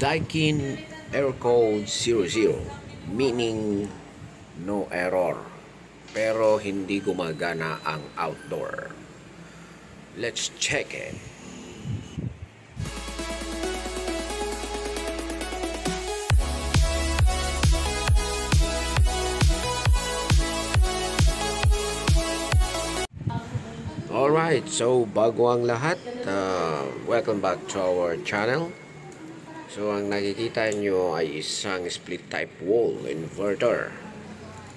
Daikin Error Code 00, meaning no error, pero hindi gumagana ang outdoor. Let's check it. Alright, so bago ang lahat, welcome back to our channel. So ang nakikita nyo ay isang split type wall inverter,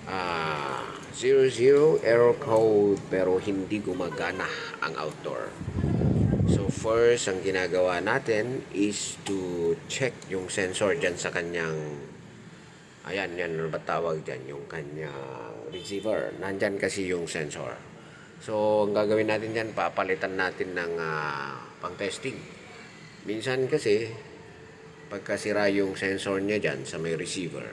00 error code pero hindi gumagana ang outdoor. So first, ang ginagawa natin is to check yung sensor dyan sa kanyang, ayan, yan ano ba tawag dyan, yung kanyang receiver. Nandyan kasi yung sensor. So ang gagawin natin dyan, papalitan natin ng pang-testing. Minsan kasi pagkasira yung sensor niya dyan sa may receiver,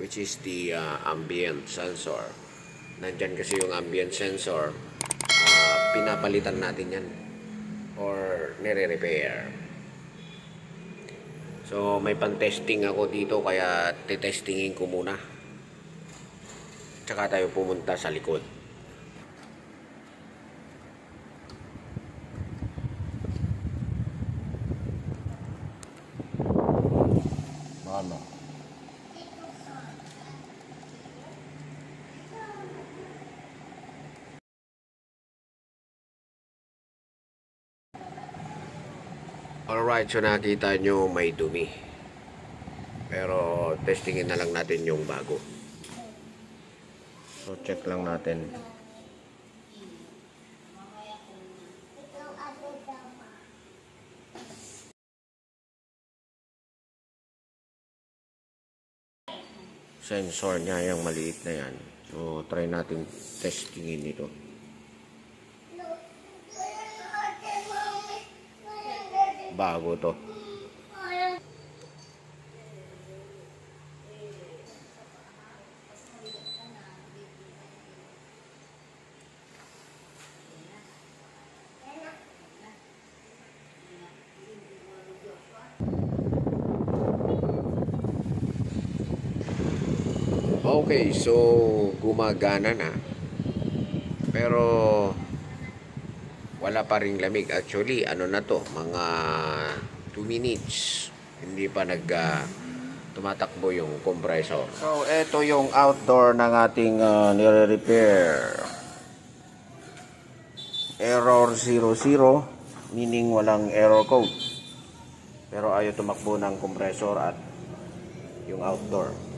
which is the ambient sensor. Nandyan kasi yung ambient sensor, pinapalitan natin yan or nire-repair. So may pang-testing ako dito, kaya titestingin ko muna, tsaka tayo pumunta sa likod. Ano? Alright, so nakita nyo may dumi, pero testingin na lang natin yung bago. So check lang natin. Sensor niya yung maliit na yan. So try natin testingin ito. Bago to. Okay, so gumagana na, pero wala pa ring lamig. Actually, ano na to, mga 2 minutes hindi pa tumatakbo yung compressor. So eto yung outdoor ng ating nire-repair. Error 00, meaning walang error code, pero ayaw tumakbo ng compressor at yung outdoor.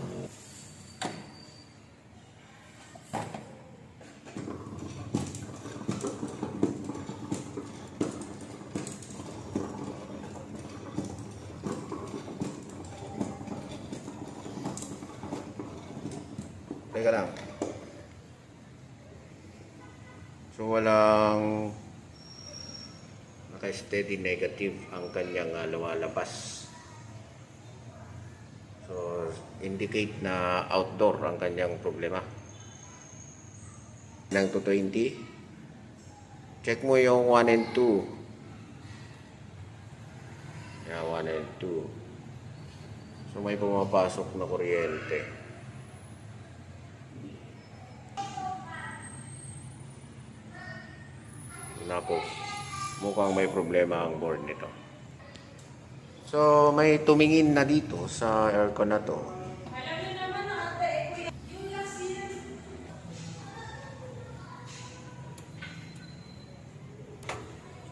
Teka lang. So walang naka-steady negative ang kanyang lumalabas. So indicate na outdoor ang kanyang problema. Ng 220. Check mo yung 1 and 2. Yeah, 1 and 2. So may pumapasok na kuryente. Nako, mukhang may problema ang board nito. So may tumingin na dito sa aircon na to.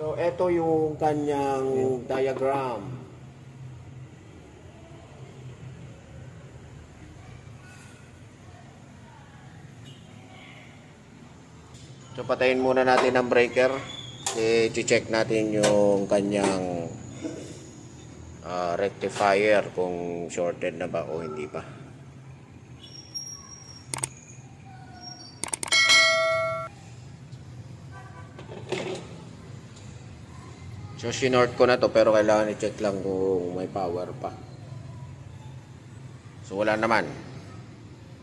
So ito yung kanyang diagram. So patayin muna natin ang breaker. I-check natin yung kanyang rectifier kung shorted na ba o hindi pa. So sinort ko na to, pero kailangan i-check lang kung may power pa. So wala naman.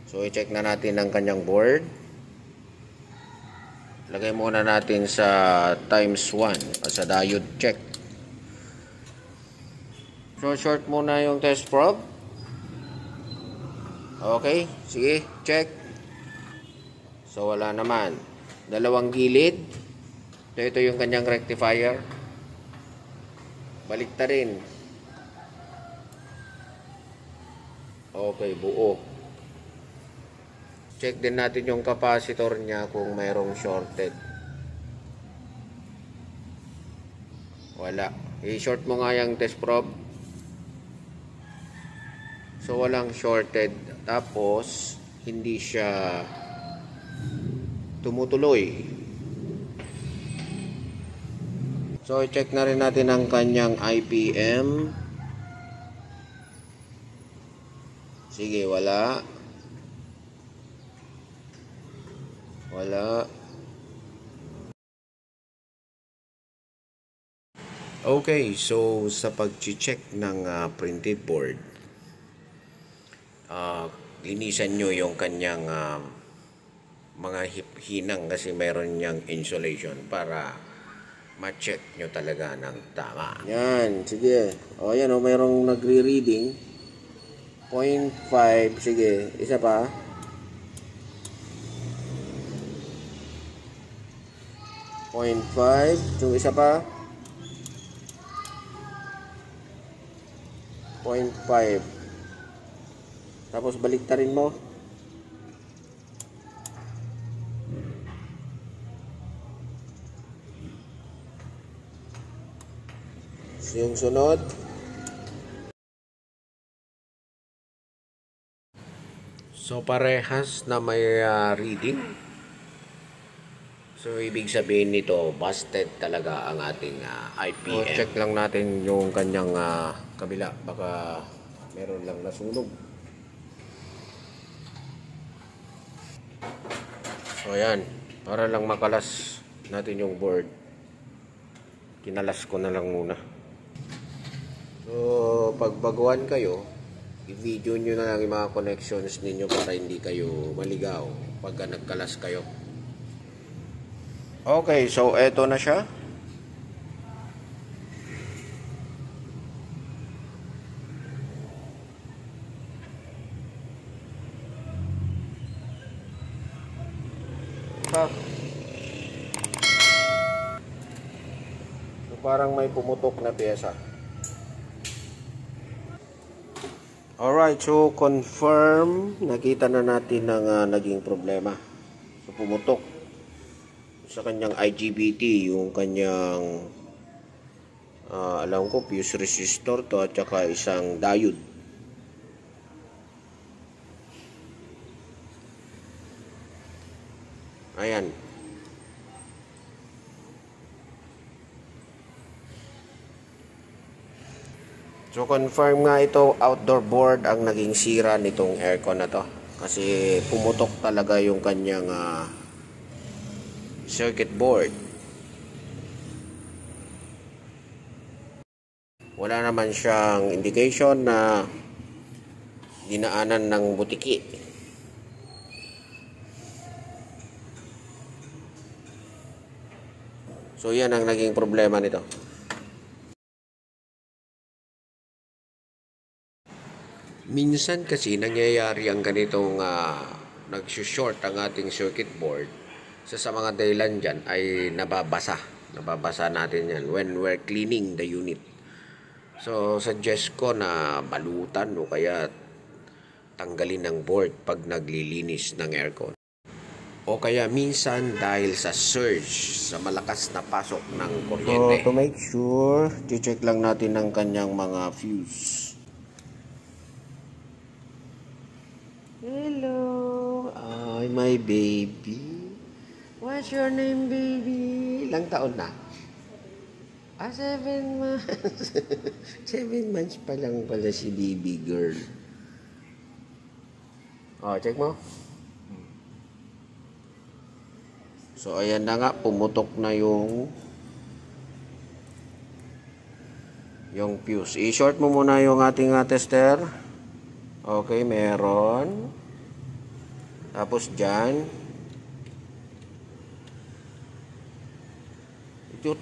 So i-check na natin ang kanyang board. Lagay muna natin sa times 1 sa diode check. So, short muna yung test probe. Okay, sige, check. So, wala naman. Dalawang gilid. Ito yung kanyang rectifier. Balik ta rin. Okay, buo. Check din natin yung capacitor niya kung mayroong shorted. Wala. I-short mo nga yung test probe. So, walang shorted. Tapos, hindi siya tumutuloy. So, i-check na rin natin ang kanyang IPM. Sige, wala. Wala. Okay, so sa pag-check ng printed board, linisan nyo yung kanyang mga hinang kasi meron niyang insulation para ma-check nyo talaga ng tama. Yan, sige. O, yan o, mayroong nagre-reading. 0.5, sige. Isa pa. 0.5. Yung isa pa. 0.5. Tapos baliktarin mo. So, yung sunod. So, parehas na may reading. So, ibig sabihin nito, busted talaga ang ating IPM. So, check lang natin yung kanyang kabila. Baka meron lang nasunog. So, ayan. Para lang makalas natin yung board. Kinalas ko na lang muna. So, pag baguhan kayo, i-video nyo na lang yung mga connections ninyo para hindi kayo maligaw pagka nagkalas kayo. Okay, so eto na siya. So, parang may pumutok na pyesa. Alright, so confirm, nakita na natin ang naging problema. So pumutok sa kanyang IGBT, yung kanyang alam ko fuse resistor to at saka isang diode. Ayan. So confirm nga ito, outdoor board ang naging sira nitong aircon na to. Kasi pumutok talaga yung kanyang circuit board. Wala naman siyang indication na dinaanan ng butiki. So yan ang naging problema nito. Minsan kasi nangyayari ang ganitong nag-short ang ating circuit board. Sa mga dahilan dyan ay nababasa. Nababasa natin yan when we're cleaning the unit. So suggest ko na balutan o kaya tanggalin ng board pag naglilinis ng aircon. O kaya minsan dahil sa surge, sa malakas na pasok ng kuryente. So to make sure, check lang natin ang kanyang mga fuse. Hello, ay my baby. What's your name, baby? Ilang taon na? 7 months. 7 months pa lang pala si baby girl. Check mo. So ayan na nga, pumutok na yung fuse. I-short mo muna yung ating tester. Okay, meron. Tapos dyan.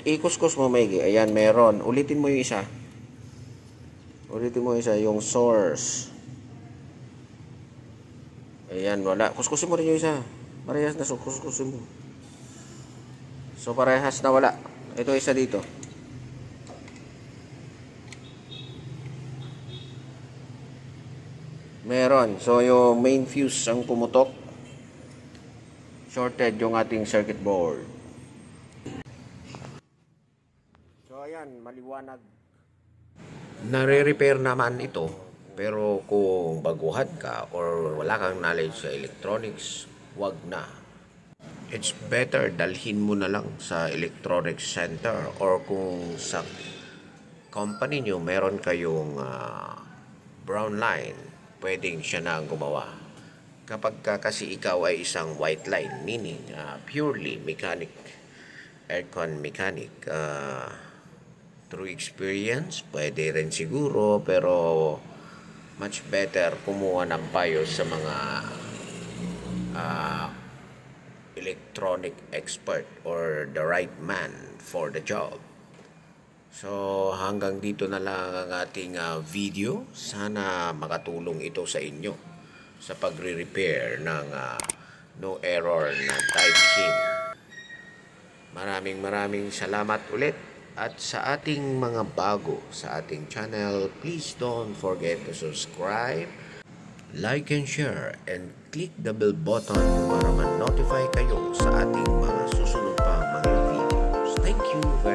Ikuskus mo maigi. Ayan, meron. Ulitin mo yung isa. Ulitin mo isa, yung source. Ayan, wala. Kuskusin mo rin yung isa. Parehas na, so kuskusin mo. So, parehas na wala. Ito isa dito. Meron. So, yung main fuse ang pumutok. Shorted yung ating circuit board. So, ayan, maliwanag. Nare-repair naman ito. Pero kung baguhan ka or wala kang knowledge sa electronics, wag na. It's better dalhin mo na lang sa electronics center or kung sa company nyo meron kayong brown line, pwedeng siya na ang gumawa. Kapag kasi ikaw ay isang white line, meaning purely mechanic, aircon mechanic, through experience, pwede rin siguro, pero much better kumuha ng payo sa mga electronic expert or the right man for the job. So hanggang dito na lang ang ating video. Sana makatulong ito sa inyo sa pagre-repair ng no error na type HIM. Maraming salamat ulit. At sa ating mga bago sa ating channel, please don't forget to subscribe, like and share, and click the bell button para ma-notify kayo sa ating mga susunod pa mga videos. Thank you very much.